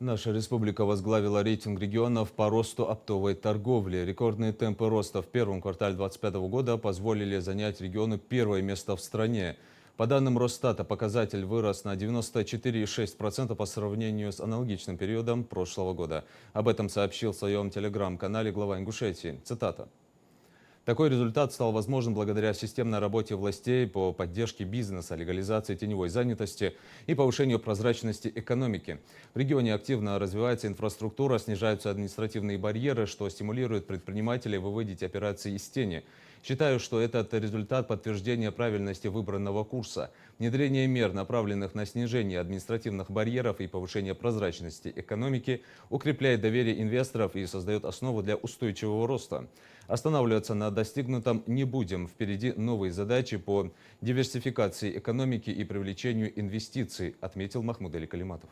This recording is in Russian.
Наша республика возглавила рейтинг регионов по росту оптовой торговли. Рекордные темпы роста в первом квартале 2025 года позволили занять региону первое место в стране. По данным Росстата, показатель вырос на 94,6% по сравнению с аналогичным периодом прошлого года. Об этом сообщил в своем телеграм-канале глава Ингушетии. Цитата. Такой результат стал возможен благодаря системной работе властей по поддержке бизнеса, легализации теневой занятости и повышению прозрачности экономики. В регионе активно развивается инфраструктура, снижаются административные барьеры, что стимулирует предпринимателей выводить операции из тени. Считаю, что этот результат подтверждения правильности выбранного курса. Внедрение мер, направленных на снижение административных барьеров и повышение прозрачности экономики, укрепляет доверие инвесторов и создает основу для устойчивого роста. Останавливаться на достигнутом не будем. Впереди новые задачи по диверсификации экономики и привлечению инвестиций, отметил Махмуд Али Калиматов.